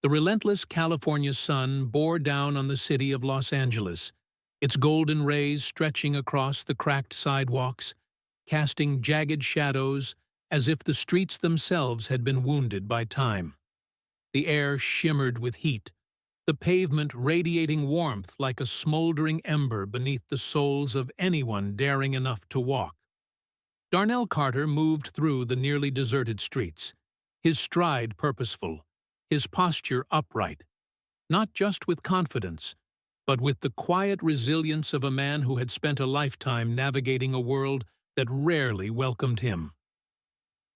The relentless California sun bore down on the city of Los Angeles, its golden rays stretching across the cracked sidewalks, casting jagged shadows as if the streets themselves had been wounded by time. The air shimmered with heat, the pavement radiating warmth like a smoldering ember beneath the soles of anyone daring enough to walk. Darnell Carter moved through the nearly deserted streets, his stride purposeful, his posture upright, not just with confidence, but with the quiet resilience of a man who had spent a lifetime navigating a world that rarely welcomed him.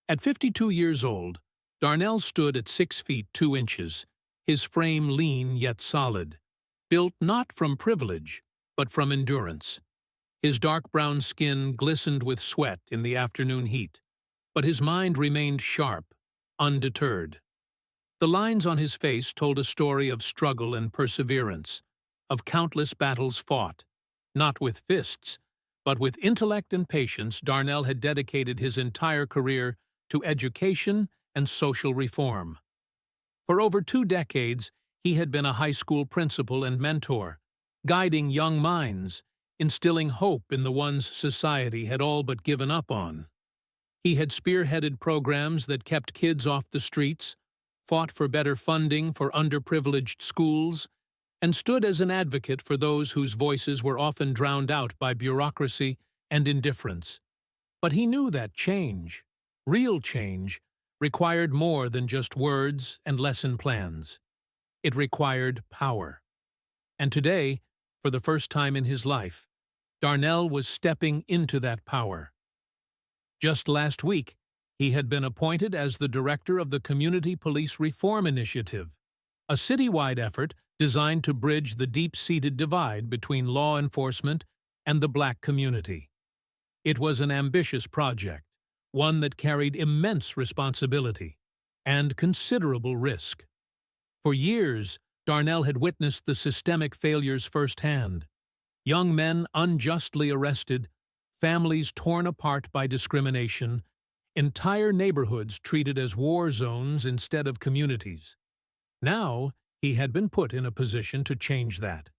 At 52 years old, Darnell stood at 6 feet 2 inches, his frame lean yet solid, built not from privilege, but from endurance. His dark brown skin glistened with sweat in the afternoon heat, but his mind remained sharp, undeterred. The lines on his face told a story of struggle and perseverance, of countless battles fought, not with fists, but with intellect and patience. Darnell had dedicated his entire career to education and social reform. For over 2 decades, he had been a high school principal and mentor, guiding young minds, instilling hope in the ones society had all but given up on. He had spearheaded programs that kept kids off the streets, fought for better funding for underprivileged schools, and stood as an advocate for those whose voices were often drowned out by bureaucracy and indifference. But he knew that change, real change, required more than just words and lesson plans. It required power. And today, for the first time in his life, Darnell was stepping into that power. Just last week, he had been appointed as the director of the Community Police Reform Initiative, a citywide effort designed to bridge the deep-seated divide between law enforcement and the Black community. It was an ambitious project, one that carried immense responsibility and considerable risk. For years, Darnell had witnessed the systemic failures firsthand: young men unjustly arrested, families torn apart by discrimination, entire neighborhoods treated as war zones instead of communities. Now, he had been put in a position to change that.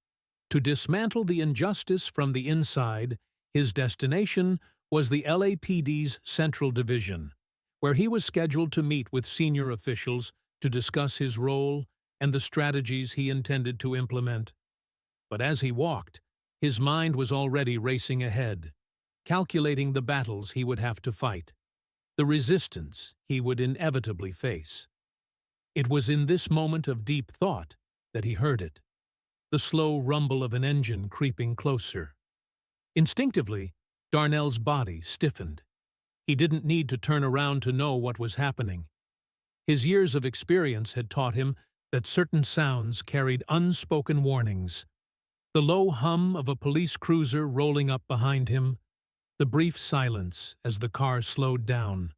To dismantle the injustice from the inside, his destination was the LAPD's Central Division, where he was scheduled to meet with senior officials to discuss his role and the strategies he intended to implement. But as he walked, his mind was already racing ahead, calculating the battles he would have to fight, the resistance he would inevitably face. It was in this moment of deep thought that he heard it, the slow rumble of an engine creeping closer. Instinctively, Darnell's body stiffened. He didn't need to turn around to know what was happening. His years of experience had taught him that certain sounds carried unspoken warnings. The low hum of a police cruiser rolling up behind him, the brief silence as the car slowed down,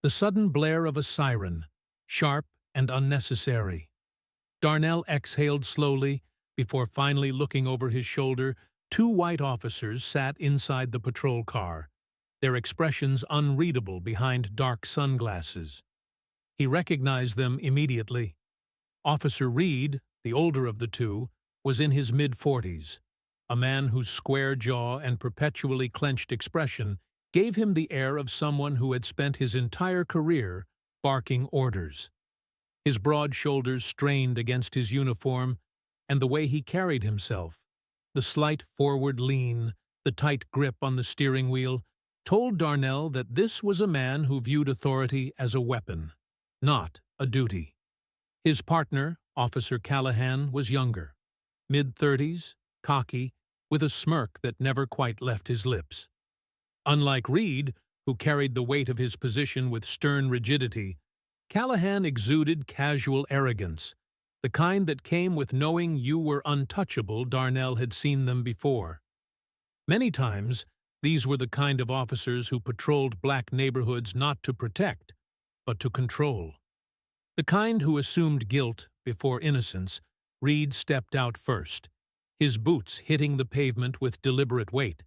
the sudden blare of a siren, sharp and unnecessary. Darnell exhaled slowly before finally looking over his shoulder. 2 white officers sat inside the patrol car, their expressions unreadable behind dark sunglasses. He recognized them immediately. Officer Reed, the older of the 2, was in his mid-40s, a man whose square jaw and perpetually clenched expression gave him the air of someone who had spent his entire career barking orders. His broad shoulders strained against his uniform, and the way he carried himself, the slight forward lean, the tight grip on the steering wheel, told Darnell that this was a man who viewed authority as a weapon, not a duty. His partner, Officer Callahan, was younger, mid-30s, cocky, with a smirk that never quite left his lips. Unlike Reed, who carried the weight of his position with stern rigidity, Callahan exuded casual arrogance, the kind that came with knowing you were untouchable. Darnell had seen them before. Many times, these were the kind of officers who patrolled Black neighborhoods not to protect, but to control. The kind who assumed guilt before innocence. Reed stepped out first, his boots hitting the pavement with deliberate weight,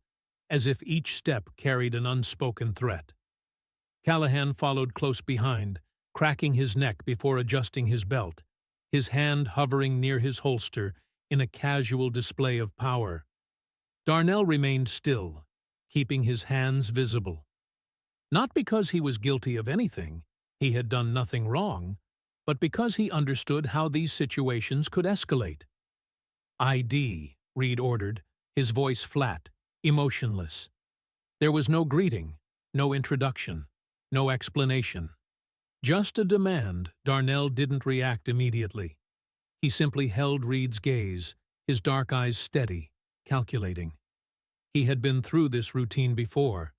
as if each step carried an unspoken threat. Callahan followed close behind, cracking his neck before adjusting his belt, his hand hovering near his holster in a casual display of power. Darnell remained still, keeping his hands visible. Not because he was guilty of anything, he had done nothing wrong, but because he understood how these situations could escalate. "ID," Reed ordered, his voice flat, emotionless. There was no greeting, no introduction, no explanation. Just a demand. Darnell didn't react immediately. He simply held Reed's gaze, his dark eyes steady, calculating. He had been through this routine before,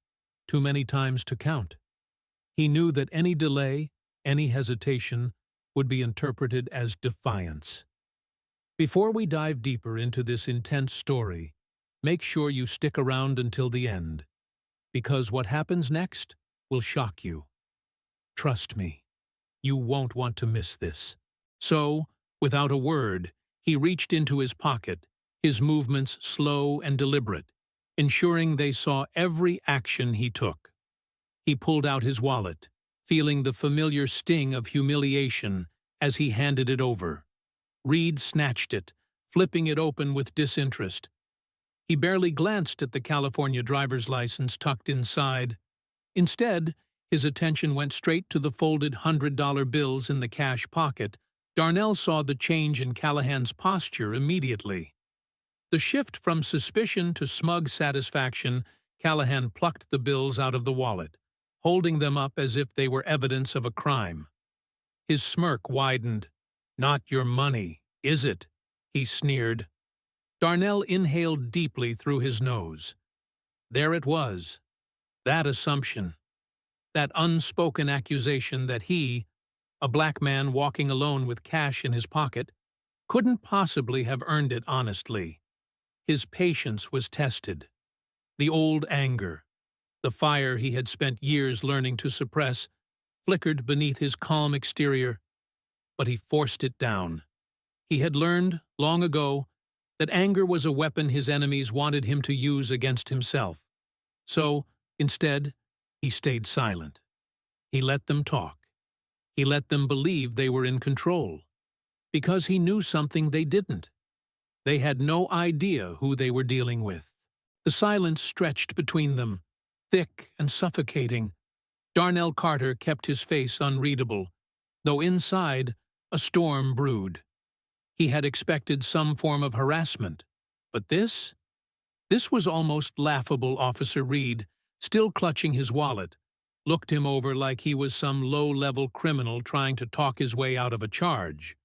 too many times to count. He knew that any delay, any hesitation, would be interpreted as defiance. Before we dive deeper into this intense story, make sure you stick around until the end, because what happens next will shock you. Trust me, you won't want to miss this. So, without a word, he reached into his pocket, his movements slow and deliberate, ensuring they saw every action he took. He pulled out his wallet, feeling the familiar sting of humiliation as he handed it over. Reed snatched it, flipping it open with disinterest. He barely glanced at the California driver's license tucked inside. Instead, his attention went straight to the folded $100 bills in the cash pocket. Darnell saw the change in Callahan's posture immediately. The shift from suspicion to smug satisfaction, Callahan plucked the bills out of the wallet, holding them up as if they were evidence of a crime. His smirk widened. "Not your money, is it?" he sneered. Darnell inhaled deeply through his nose. There it was, that assumption, that unspoken accusation that he, a black man walking alone with cash in his pocket, couldn't possibly have earned it honestly. His patience was tested. The old anger, the fire he had spent years learning to suppress, flickered beneath his calm exterior, but he forced it down. He had learned, long ago, that anger was a weapon his enemies wanted him to use against himself. So, instead, he stayed silent. He let them talk. He let them believe they were in control. Because he knew something they didn't. They had no idea who they were dealing with. The silence stretched between them, thick and suffocating. Darnell Carter kept his face unreadable, though inside, a storm brewed. He had expected some form of harassment, but this was almost laughable. Officer Reed, still clutching his wallet, looked him over like he was some low-level criminal trying to talk his way out of a charge.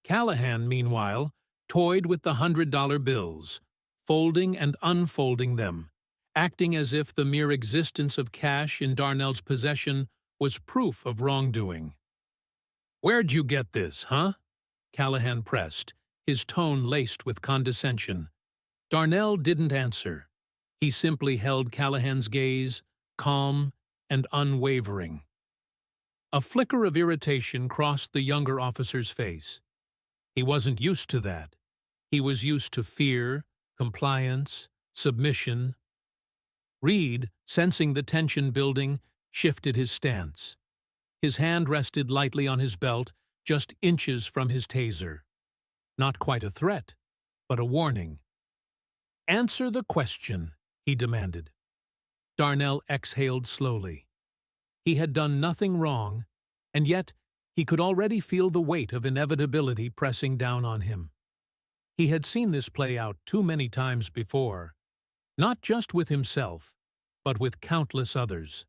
Callahan, meanwhile, toyed with the $100 bills, folding and unfolding them, acting as if the mere existence of cash in Darnell's possession was proof of wrongdoing. "Where'd you get this, huh?" Callahan pressed, his tone laced with condescension. Darnell didn't answer. He simply held Callahan's gaze, calm and unwavering. A flicker of irritation crossed the younger officer's face. He wasn't used to that. He was used to fear, compliance, submission. Reed, sensing the tension building, shifted his stance. His hand rested lightly on his belt, just inches from his taser. Not quite a threat, but a warning. "Answer the question," he demanded. Darnell exhaled slowly. He had done nothing wrong, and yet he could already feel the weight of inevitability pressing down on him. He had seen this play out too many times before, not just with himself, but with countless others.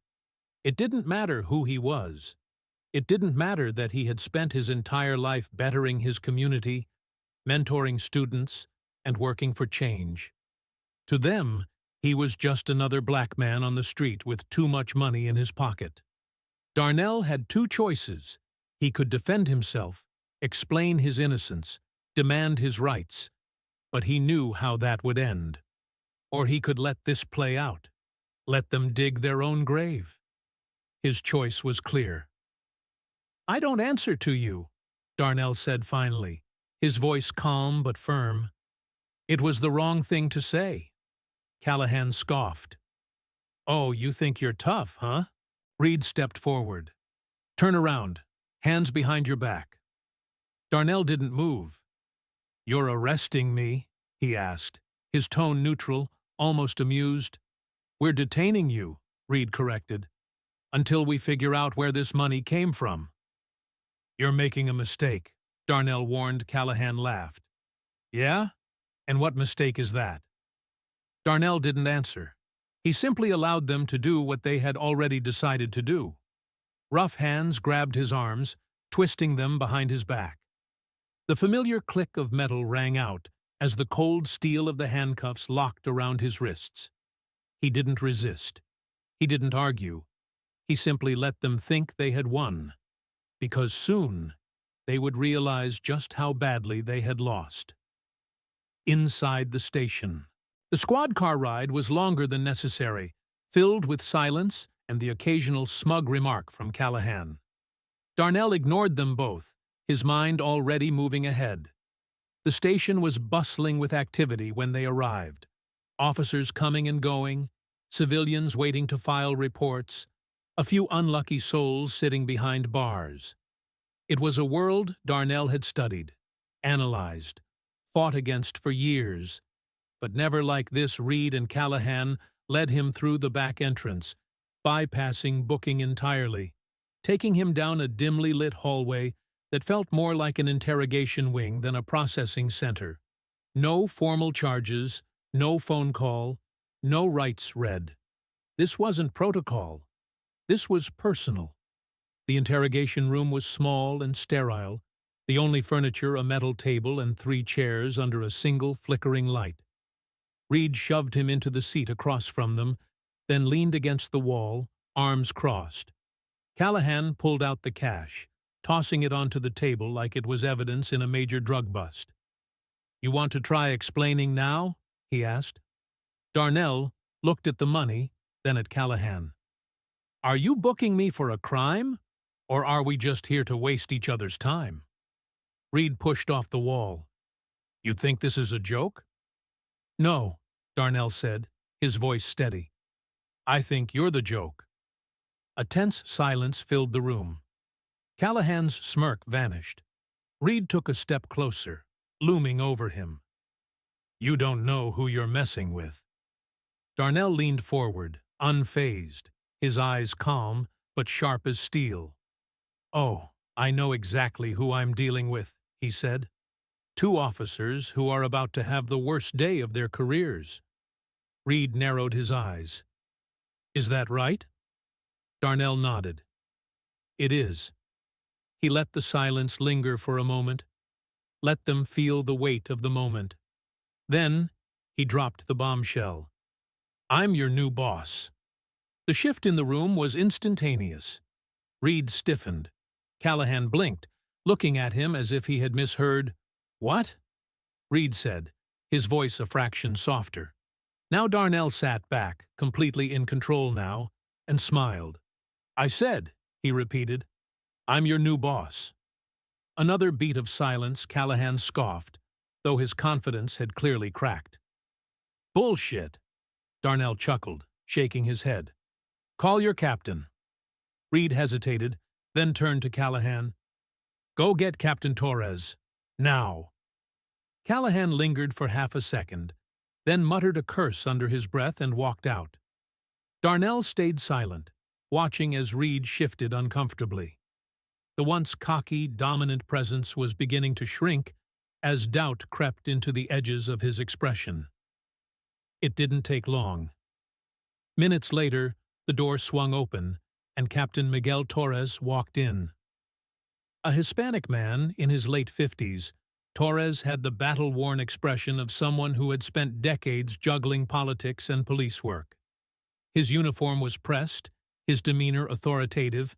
It didn't matter who he was. It didn't matter that he had spent his entire life bettering his community, mentoring students, and working for change. To them, he was just another black man on the street with too much money in his pocket. Darnell had two choices. He could defend himself, explain his innocence, demand his rights, but he knew how that would end. Or he could let this play out, let them dig their own grave. His choice was clear. "I don't answer to you," Darnell said finally, his voice calm but firm. "It was the wrong thing to say." Callahan scoffed. "Oh, you think you're tough, huh?" Reed stepped forward. "Turn around, hands behind your back." Darnell didn't move. "You're arresting me?" he asked, his tone neutral, almost amused. "We're detaining you," Reed corrected, "until we figure out where this money came from." "You're making a mistake," Darnell warned. Callahan laughed. "Yeah? And what mistake is that?" Darnell didn't answer. He simply allowed them to do what they had already decided to do. Rough hands grabbed his arms, twisting them behind his back. The familiar click of metal rang out as the cold steel of the handcuffs locked around his wrists. He didn't resist. He didn't argue. He simply let them think they had won, because soon they would realize just how badly they had lost. Inside the station. The squad car ride was longer than necessary, filled with silence and the occasional smug remark from Callahan. Darnell ignored them both, his mind already moving ahead. The station was bustling with activity when they arrived. Officers coming and going, civilians waiting to file reports, a few unlucky souls sitting behind bars. It was a world Darnell had studied, analyzed, fought against for years, but never like this. Reed and Callahan led him through the back entrance, bypassing booking entirely, taking him down a dimly lit hallway that felt more like an interrogation wing than a processing center. No formal charges, no phone call, no rights read. This wasn't protocol. This was personal. The interrogation room was small and sterile, the only furniture a metal table and 3 chairs under a single flickering light. Reed shoved him into the seat across from them, then leaned against the wall, arms crossed. Callahan pulled out the cash, tossing it onto the table like it was evidence in a major drug bust. "You want to try explaining now?" he asked. Darnell looked at the money, then at Callahan. "Are you booking me for a crime, or are we just here to waste each other's time?" Reed pushed off the wall. "You think this is a joke?" "No," Darnell said, his voice steady. "I think you're the joke." A tense silence filled the room. Callahan's smirk vanished. Reed took a step closer, looming over him. "You don't know who you're messing with." Darnell leaned forward, unfazed, his eyes calm but sharp as steel. "Oh, I know exactly who I'm dealing with," he said. "2 officers who are about to have the worst day of their careers." Reed narrowed his eyes. "Is that right?" Darnell nodded. "It is." He let the silence linger for a moment, let them feel the weight of the moment. Then he dropped the bombshell. "I'm your new boss." The shift in the room was instantaneous. Reed stiffened. Callahan blinked, looking at him as if he had misheard. "What?" Reed said, his voice a fraction softer. Now Darnell sat back, completely in control now, and smiled. "I said," he repeated, "I'm your new boss." Another beat of silence. Callahan scoffed, though his confidence had clearly cracked. "Bullshit," Darnell chuckled, shaking his head. "Call your captain." Reed hesitated, then turned to Callahan. "Go get Captain Torres. Now." Callahan lingered for half a second, then muttered a curse under his breath and walked out. Darnell stayed silent, watching as Reed shifted uncomfortably. The once cocky, dominant presence was beginning to shrink as doubt crept into the edges of his expression. It didn't take long. Minutes later, the door swung open, and Captain Miguel Torres walked in. A Hispanic man in his late 50s, Torres had the battle-worn expression of someone who had spent decades juggling politics and police work. His uniform was pressed, his demeanor authoritative,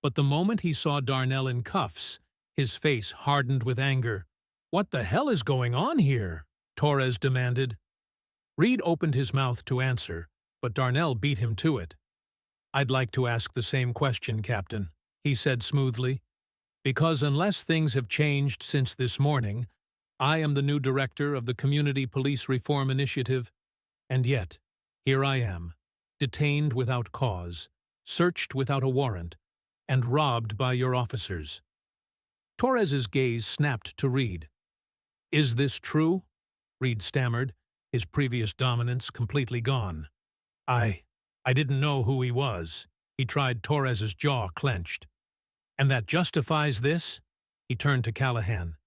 but the moment he saw Darnell in cuffs, his face hardened with anger. "What the hell is going on here?" Torres demanded. Reed opened his mouth to answer, but Darnell beat him to it. "I'd like to ask the same question, Captain," he said smoothly. "Because unless things have changed since this morning, I am the new director of the Community Police Reform Initiative, and yet, here I am, detained without cause, searched without a warrant, and robbed by your officers." Torres's gaze snapped to Reed. "Is this true?" Reed stammered, his previous dominance completely gone. I didn't know who he was." He tried, Torres's jaw clenched. "And that justifies this?" He turned to Callahan.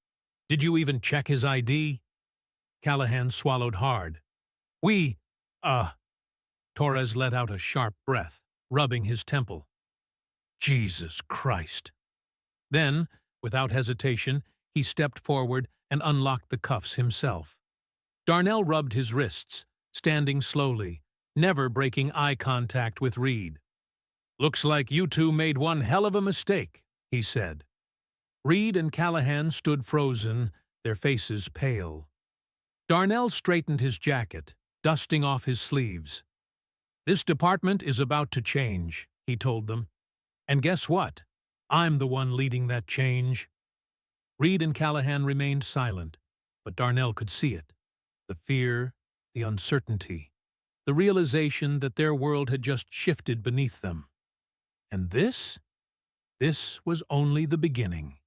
"Did you even check his ID?" Callahan swallowed hard. "We, Torres let out a sharp breath, rubbing his temple. "Jesus Christ." Then, without hesitation, he stepped forward and unlocked the cuffs himself. Darnell rubbed his wrists, standing slowly, never breaking eye contact with Reed. "Looks like you two made one hell of a mistake," he said. Reed and Callahan stood frozen, their faces pale. Darnell straightened his jacket, dusting off his sleeves. "This department is about to change," he told them. "And guess what? I'm the one leading that change." Reed and Callahan remained silent, but Darnell could see it. The fear, the uncertainty, the realization that their world had just shifted beneath them. And this was only the beginning.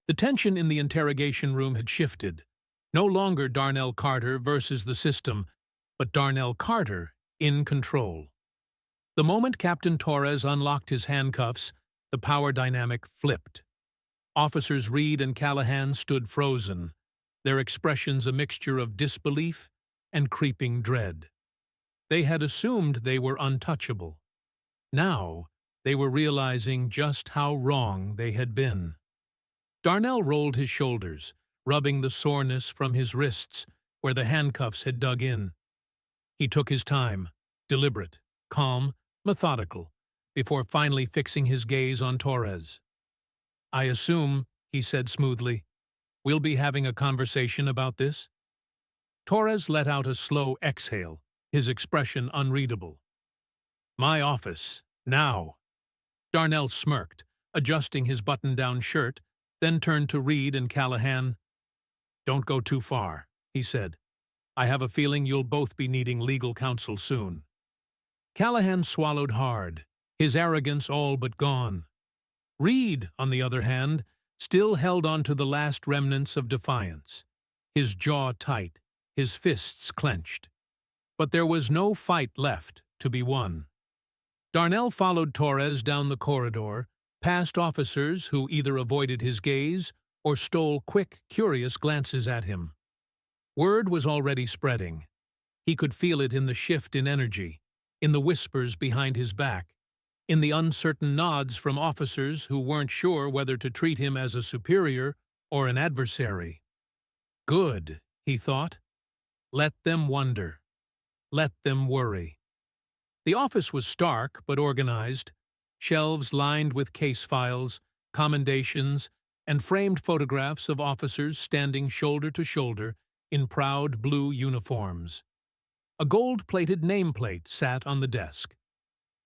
The tension in the interrogation room had shifted. No longer Darnell Carter versus the system, but Darnell Carter in control. The moment Captain Torres unlocked his handcuffs, the power dynamic flipped. Officers Reed and Callahan stood frozen, their expressions a mixture of disbelief and creeping dread. They had assumed they were untouchable. Now, they were realizing just how wrong they had been. Darnell rolled his shoulders, rubbing the soreness from his wrists where the handcuffs had dug in. He took his time, deliberate, calm, methodical, before finally fixing his gaze on Torres. "I assume," he said smoothly, "we'll be having a conversation about this?" Torres let out a slow exhale, his expression unreadable. "My office, now." Darnell smirked, adjusting his button-down shirt, then turned to Reed and Callahan. "Don't go too far," he said. "I have a feeling you'll both be needing legal counsel soon." Callahan swallowed hard, his arrogance all but gone. Reed, on the other hand, still held on to the last remnants of defiance, his jaw tight, his fists clenched. But there was no fight left to be won. Darnell followed Torres down the corridor, past officers who either avoided his gaze or stole quick, curious glances at him. Word was already spreading. He could feel it in the shift in energy, in the whispers behind his back, in the uncertain nods from officers who weren't sure whether to treat him as a superior or an adversary. Good, he thought. Let them wonder. Let them worry. The office was stark but organized, shelves lined with case files, commendations, and framed photographs of officers standing shoulder to shoulder in proud blue uniforms. A gold-plated nameplate sat on the desk.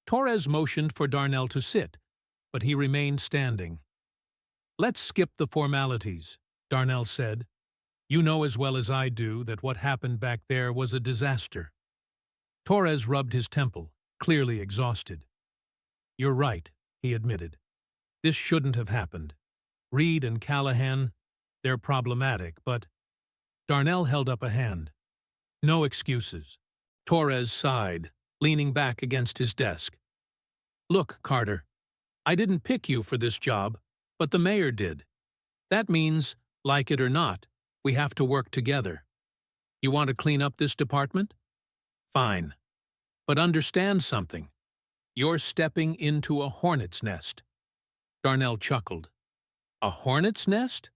Torres motioned for Darnell to sit, but he remained standing. "Let's skip the formalities," Darnell said. "You know as well as I do that what happened back there was a disaster." Torres rubbed his temple, clearly exhausted. "You're right," he admitted. "This shouldn't have happened. Reed and Callahan, they're problematic, but—" Darnell held up a hand. "No excuses." Torres sighed, leaning back against his desk. "Look, Carter, I didn't pick you for this job, but the mayor did. That means, like it or not, we have to work together. You want to clean up this department? Fine. But understand something. You're stepping into a hornet's nest." Darnell chuckled. "A hornet's nest?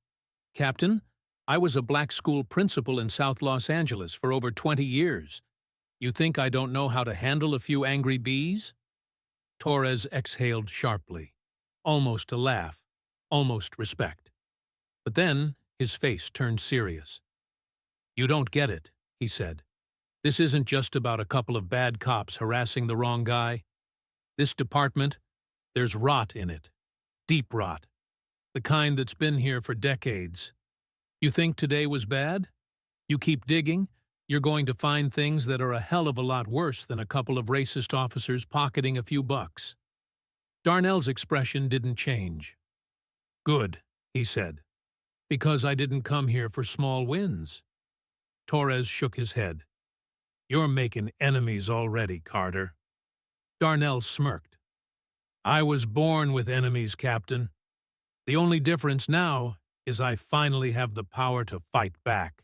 Captain, I was a black school principal in South Los Angeles for over 20 years. You think I don't know how to handle a few angry bees?" Torres exhaled sharply, almost a laugh, almost respect. But then his face turned serious. "You don't get it," he said. "This isn't just about a couple of bad cops harassing the wrong guy. This department, there's rot in it. Deep rot. The kind that's been here for decades. You think today was bad? You keep digging, you're going to find things that are a hell of a lot worse than a couple of racist officers pocketing a few bucks." Darnell's expression didn't change. "Good," he said. Because I didn't come here for small wins. Torres shook his head. You're making enemies already, Carter. Darnell smirked. I was born with enemies, Captain. The only difference now is I finally have the power to fight back.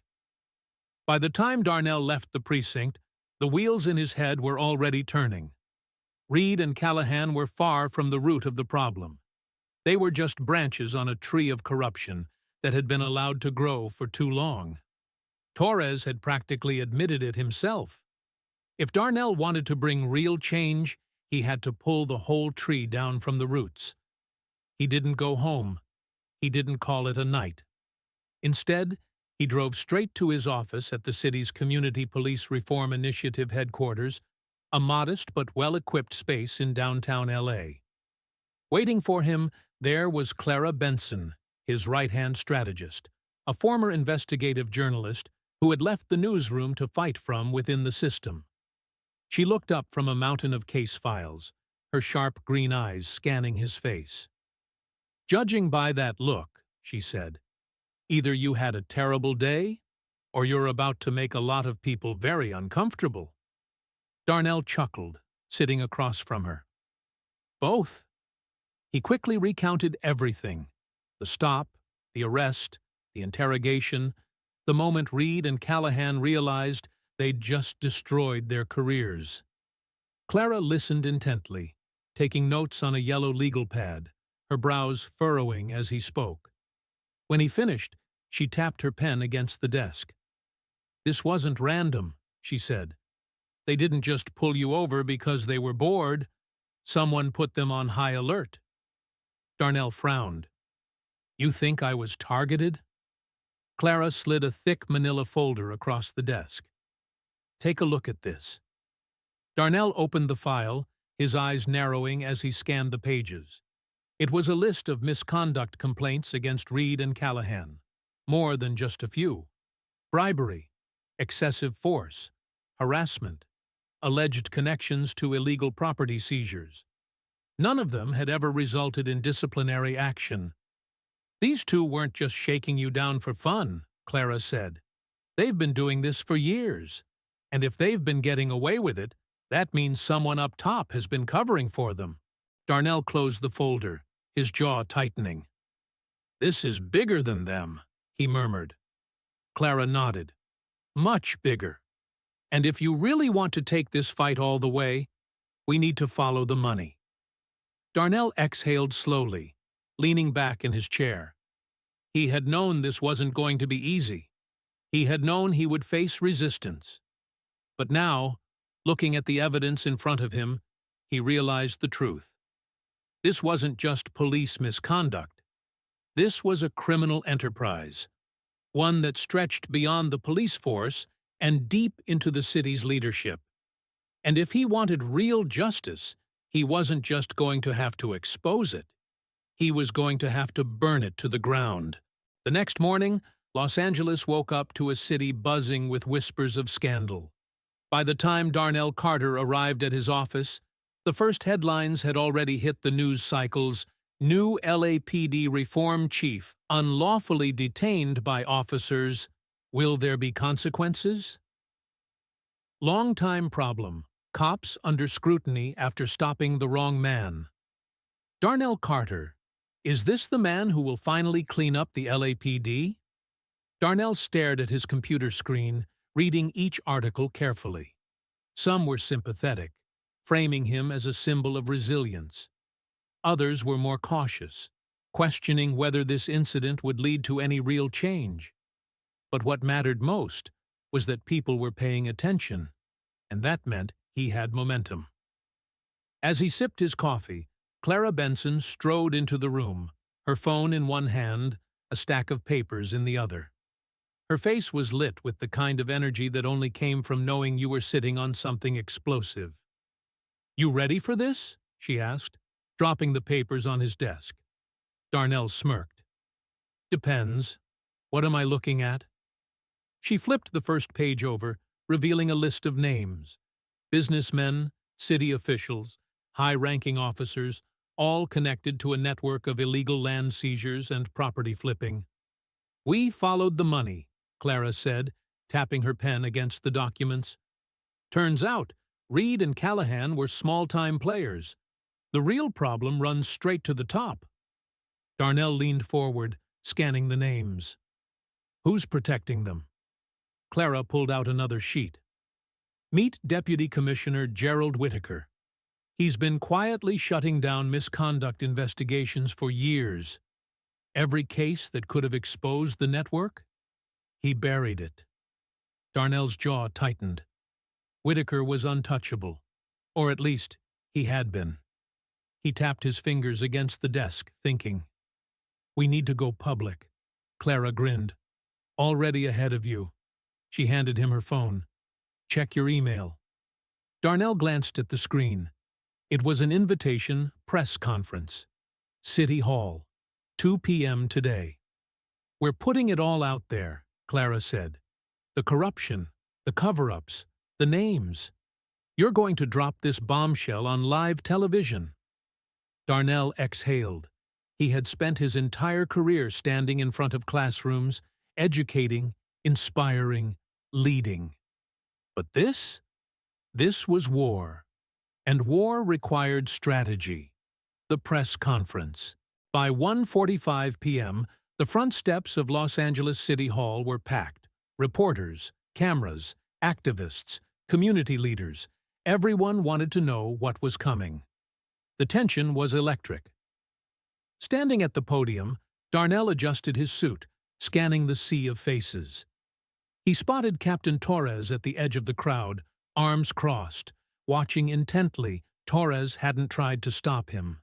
By the time Darnell left the precinct, the wheels in his head were already turning. Reed and Callahan were far from the root of the problem. They were just branches on a tree of corruption that had been allowed to grow for too long. Torres had practically admitted it himself. If Darnell wanted to bring real change, he had to pull the whole tree down from the roots. He didn't go home. He didn't call it a night. Instead, he drove straight to his office at the city's Community Police Reform Initiative headquarters, a modest but well-equipped space in downtown L.A. Waiting for him, there was Clara Benson, his right-hand strategist, a former investigative journalist who had left the newsroom to fight from within the system. She looked up from a mountain of case files, her sharp green eyes scanning his face. Judging by that look, she said, either you had a terrible day, or you're about to make a lot of people very uncomfortable. Darnell chuckled, sitting across from her. Both. He quickly recounted everything. The stop, the arrest, the interrogation, the moment Reed and Callahan realized they'd just destroyed their careers. Clara listened intently, taking notes on a yellow legal pad, her brows furrowing as he spoke. When he finished, she tapped her pen against the desk. This wasn't random, she said. They didn't just pull you over because they were bored. Someone put them on high alert. Darnell frowned. You think I was targeted? Clara slid a thick manila folder across the desk. Take a look at this. Darnell opened the file, his eyes narrowing as he scanned the pages. It was a list of misconduct complaints against Reed and Callahan. More than just a few. Bribery, excessive force, harassment, alleged connections to illegal property seizures. None of them had ever resulted in disciplinary action. These two weren't just shaking you down for fun, Clara said. They've been doing this for years. And if they've been getting away with it, that means someone up top has been covering for them. Darnell closed the folder, his jaw tightening. This is bigger than them, he murmured. Clara nodded. Much bigger. And if you really want to take this fight all the way, we need to follow the money. Darnell exhaled slowly, leaning back in his chair. He had known this wasn't going to be easy. He had known he would face resistance. But now, looking at the evidence in front of him, he realized the truth. This wasn't just police misconduct. This was a criminal enterprise, one that stretched beyond the police force and deep into the city's leadership. And if he wanted real justice, he wasn't just going to have to expose it. He was going to have to burn it to the ground. The next morning, Los Angeles woke up to a city buzzing with whispers of scandal. By the time Darnell Carter arrived at his office, the first headlines had already hit the news cycles. New LAPD reform chief unlawfully detained by officers. Will there be consequences? Long-time problem. Cops under scrutiny after stopping the wrong man. Darnell Carter. Is this the man who will finally clean up the LAPD? Darnell stared at his computer screen, reading each article carefully. Some were sympathetic, framing him as a symbol of resilience. Others were more cautious, questioning whether this incident would lead to any real change. But what mattered most was that people were paying attention, and that meant he had momentum. As he sipped his coffee, Clara Benson strode into the room, her phone in one hand, a stack of papers in the other. Her face was lit with the kind of energy that only came from knowing you were sitting on something explosive. "You ready for this?" she asked, dropping the papers on his desk. Darnell smirked. "Depends. What am I looking at?" She flipped the first page over, revealing a list of names. Businessmen, city officials, high-ranking officers, all connected to a network of illegal land seizures and property flipping. "We followed the money," Clara said, tapping her pen against the documents. "Turns out, Reed and Callahan were small-time players. The real problem runs straight to the top." Darnell leaned forward, scanning the names. "Who's protecting them?" Clara pulled out another sheet. "Meet Deputy Commissioner Gerald Whitaker. He's been quietly shutting down misconduct investigations for years. Every case that could have exposed the network, he buried it." Darnell's jaw tightened. Whitaker was untouchable, or at least he had been. He tapped his fingers against the desk, thinking. "We need to go public." Clara grinned. "Already ahead of you." She handed him her phone. "Check your email." Darnell glanced at the screen. It was an invitation press conference. City Hall, 2 p.m. today. "We're putting it all out there," Clara said. "The corruption, the cover-ups, the names. You're going to drop this bombshell on live television." Darnell exhaled. He had spent his entire career standing in front of classrooms, educating, inspiring, leading. But this was war. And war required strategy. The press conference. By 1:45 p.m., the front steps of Los Angeles City Hall were packed. Reporters, cameras, activists, community leaders. Everyone wanted to know what was coming. The tension was electric. Standing at the podium, Darnell adjusted his suit, scanning the sea of faces. He spotted Captain Torres at the edge of the crowd, arms crossed. Watching intently, Torres hadn't tried to stop him.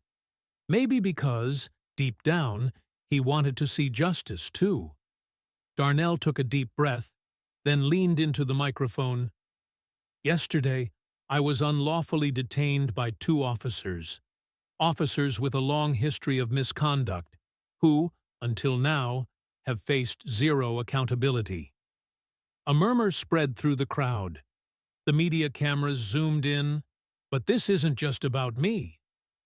Maybe because, deep down, he wanted to see justice, too. Darnell took a deep breath, then leaned into the microphone. "Yesterday, I was unlawfully detained by 2 officers. Officers with a long history of misconduct, who, until now, have faced zero accountability." A murmur spread through the crowd. The media cameras zoomed in. "But this isn't just about me.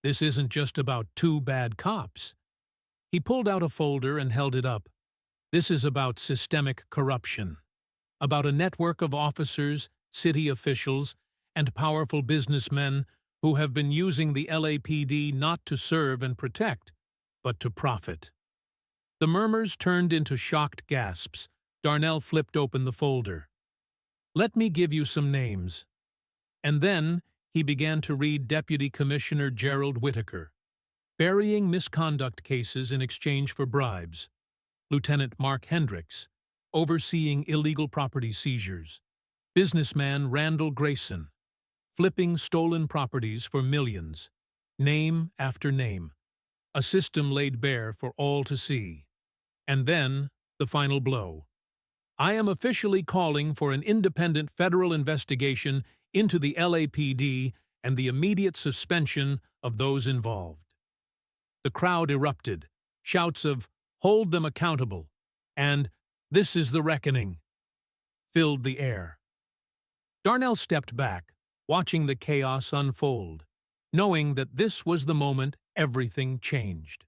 This isn't just about 2 bad cops." He pulled out a folder and held it up. "This is about systemic corruption. About a network of officers, city officials, and powerful businessmen who have been using the LAPD not to serve and protect, but to profit." The murmurs turned into shocked gasps. Darnell flipped open the folder. "Let me give you some names." And then he began to read Deputy Commissioner Gerald Whitaker. Burying misconduct cases in exchange for bribes. Lieutenant Mark Hendricks, overseeing illegal property seizures. Businessman Randall Grayson, flipping stolen properties for millions. Name after name. A system laid bare for all to see. And then, the final blow. "I am officially calling for an independent federal investigation into the LAPD and the immediate suspension of those involved." The crowd erupted. Shouts of, "Hold them accountable," and "This is the reckoning," filled the air. Darnell stepped back, watching the chaos unfold, knowing that this was the moment everything changed.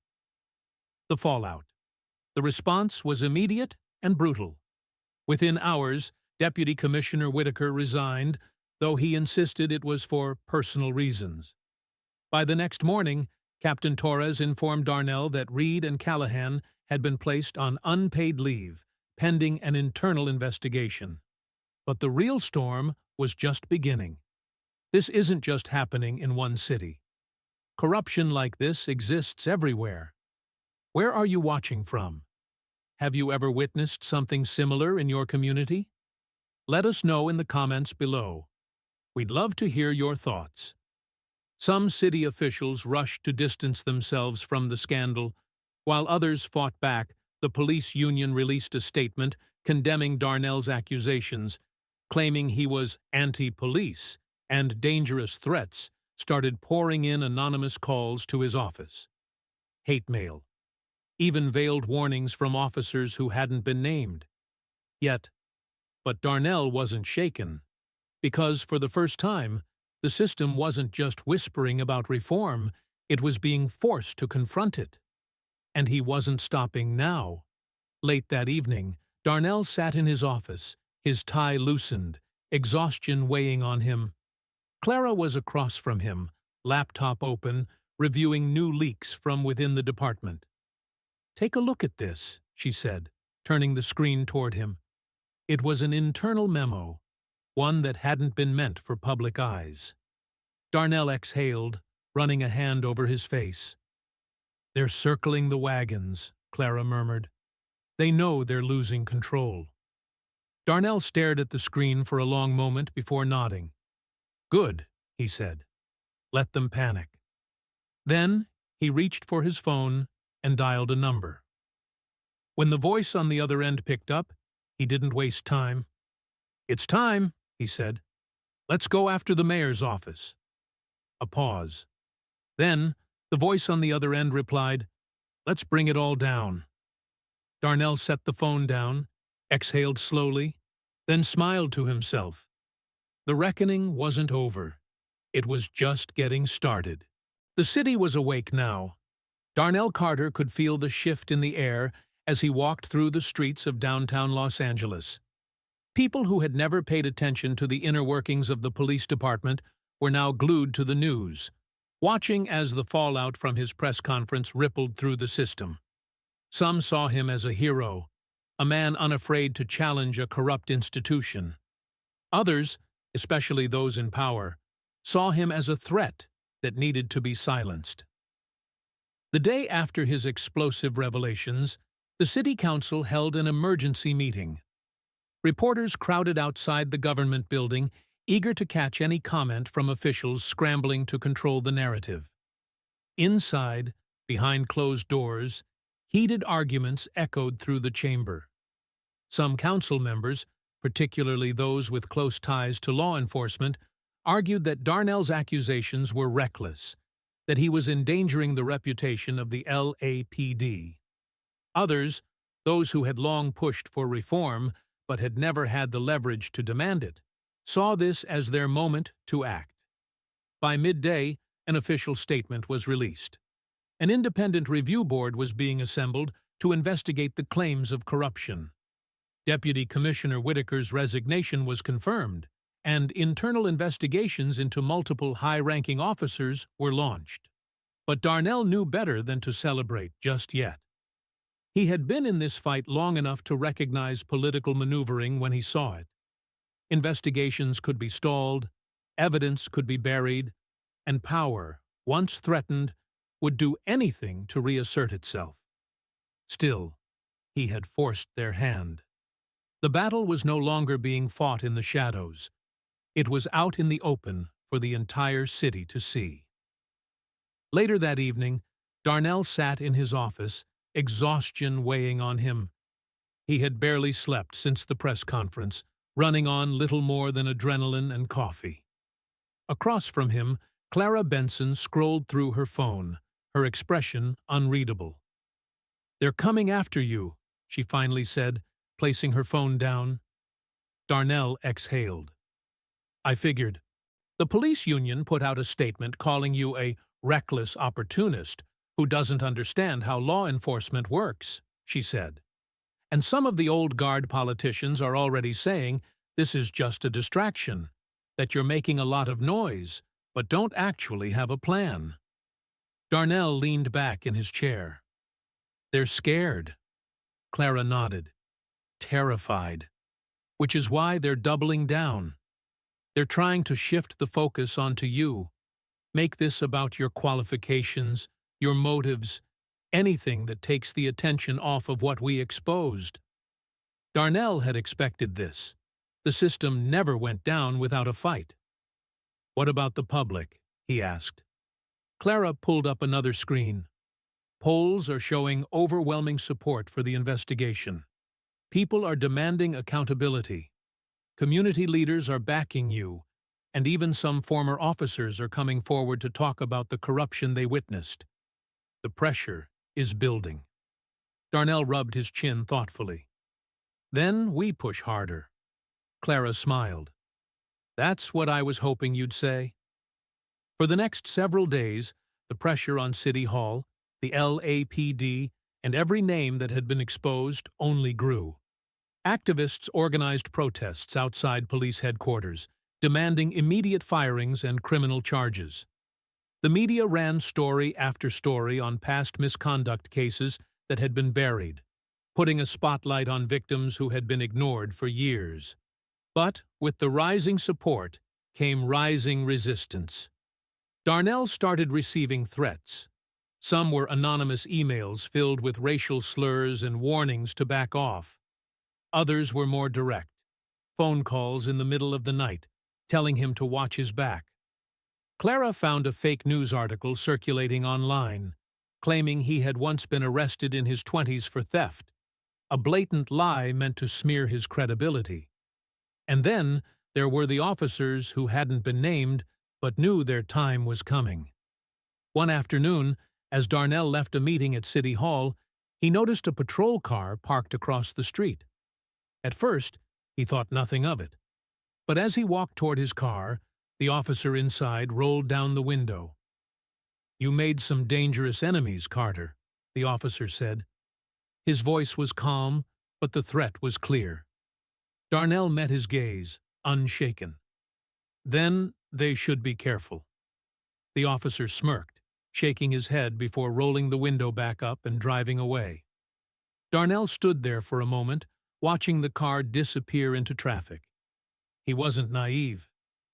The fallout. The response was immediate and brutal. Within hours, Deputy Commissioner Whitaker resigned, though he insisted it was for personal reasons. By the next morning, Captain Torres informed Darnell that Reed and Callahan had been placed on unpaid leave, pending an internal investigation. But the real storm was just beginning. This isn't just happening in one city. Corruption like this exists everywhere. Where are you watching from? Have you ever witnessed something similar in your community? Let us know in the comments below. We'd love to hear your thoughts. Some city officials rushed to distance themselves from the scandal, while others fought back. The police union released a statement condemning Darnell's accusations, claiming he was anti-police, and dangerous threats started pouring in anonymous calls to his office. Hate mail. Even veiled warnings from officers who hadn't been named. But Darnell wasn't shaken, because for the first time, the system wasn't just whispering about reform, It was being forced to confront it. And he wasn't stopping now. Late that evening, Darnell sat in his office, his tie loosened, exhaustion weighing on him. Clara was across from him, laptop open, reviewing new leaks from within the department. "Take a look at this," she said, turning the screen toward him. It was an internal memo, one that hadn't been meant for public eyes. Darnell exhaled, running a hand over his face. "They're circling the wagons," Clara murmured. "They know they're losing control." Darnell stared at the screen for a long moment before nodding. "Good," he said. "Let them panic." Then he reached for his phone and dialed a number. When the voice on the other end picked up, he didn't waste time. "It's time," he said. "Let's go after the mayor's office." A pause. Then the voice on the other end replied, "Let's bring it all down." Darnell set the phone down, exhaled slowly, then smiled to himself. The reckoning wasn't over. It was just getting started. The city was awake now. Darnell Carter could feel the shift in the air as he walked through the streets of downtown Los Angeles. People who had never paid attention to the inner workings of the police department were now glued to the news, watching as the fallout from his press conference rippled through the system. Some saw him as a hero, a man unafraid to challenge a corrupt institution. Others, especially those in power, saw him as a threat that needed to be silenced. The day after his explosive revelations, the city council held an emergency meeting. Reporters crowded outside the government building, eager to catch any comment from officials scrambling to control the narrative. Inside, behind closed doors, heated arguments echoed through the chamber. Some council members, particularly those with close ties to law enforcement, argued that Darnell's accusations were reckless, that he was endangering the reputation of the LAPD. Others, those who had long pushed for reform but had never had the leverage to demand it, saw this as their moment to act. By midday, an official statement was released. An independent review board was being assembled to investigate the claims of corruption. Deputy Commissioner Whitaker's resignation was confirmed, and internal investigations into multiple high-ranking officers were launched. But Darnell knew better than to celebrate just yet. He had been in this fight long enough to recognize political maneuvering when he saw it. Investigations could be stalled, evidence could be buried, and power, once threatened, would do anything to reassert itself. Still, he had forced their hand. The battle was no longer being fought in the shadows. It was out in the open for the entire city to see. Later that evening, Darnell sat in his office, exhaustion weighing on him. He had barely slept since the press conference, running on little more than adrenaline and coffee. Across from him, Clara Benson scrolled through her phone, her expression unreadable. "They're coming after you," she finally said, placing her phone down. Darnell exhaled. "I figured. The police union put out a statement calling you a reckless opportunist who doesn't understand how law enforcement works," she said. "And some of the old guard politicians are already saying this is just a distraction, that you're making a lot of noise, but don't actually have a plan." Darnell leaned back in his chair. "They're scared." Clara nodded. "Terrified. Which is why they're doubling down. They're trying to shift the focus onto you. Make this about your qualifications, your motives, anything that takes the attention off of what we exposed." Darnell had expected this. The system never went down without a fight. "What about the public?" he asked. Clara pulled up another screen. "Polls are showing overwhelming support for the investigation. People are demanding accountability. Community leaders are backing you, and even some former officers are coming forward to talk about the corruption they witnessed. The pressure is building." Darnell rubbed his chin thoughtfully. "Then we push harder." Clara smiled. "That's what I was hoping you'd say." For the next several days, The pressure on City Hall, the LAPD, and every name that had been exposed only grew. Activists organized protests outside police headquarters, demanding immediate firings and criminal charges. The media ran story after story on past misconduct cases that had been buried, putting a spotlight on victims who had been ignored for years. But with the rising support came rising resistance. Darnell started receiving threats. Some were anonymous emails filled with racial slurs and warnings to back off. Others were more direct, phone calls in the middle of the night, telling him to watch his back. Clara found a fake news article circulating online, claiming he had once been arrested in his 20s for theft, a blatant lie meant to smear his credibility. And then there were the officers who hadn't been named but knew their time was coming. One afternoon, as Darnell left a meeting at City Hall, he noticed a patrol car parked across the street. At first, he thought nothing of it. But as he walked toward his car, the officer inside rolled down the window. "You made some dangerous enemies, Carter," the officer said. His voice was calm, but the threat was clear. Darnell met his gaze, unshaken. "Then they should be careful." The officer smirked, shaking his head before rolling the window back up and driving away. Darnell stood there for a moment, watching the car disappear into traffic. He wasn't naive.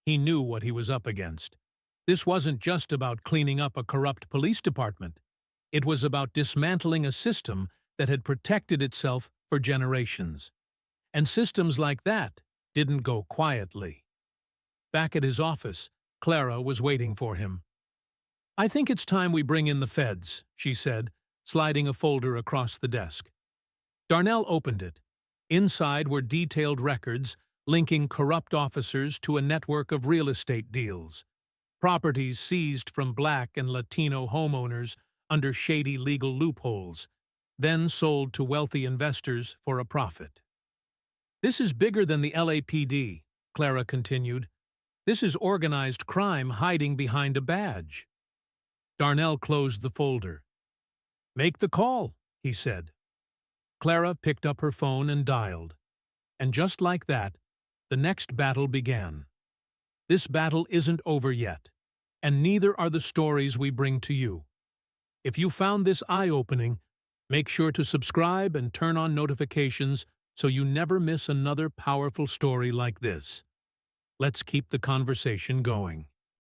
He knew what he was up against. This wasn't just about cleaning up a corrupt police department. It was about dismantling a system that had protected itself for generations. And systems like that didn't go quietly. Back at his office, Clara was waiting for him. "I think it's time we bring in the feds," she said, sliding a folder across the desk. Darnell opened it. Inside were detailed records linking corrupt officers to a network of real estate deals, properties seized from Black and Latino homeowners under shady legal loopholes, then sold to wealthy investors for a profit. "This is bigger than the LAPD," Clara continued. "This is organized crime hiding behind a badge." Darnell closed the folder. "Make the call," he said. Clara picked up her phone and dialed. And just like that, the next battle began. This battle isn't over yet, and neither are the stories we bring to you. If you found this eye-opening, make sure to subscribe and turn on notifications so you never miss another powerful story like this. Let's keep the conversation going.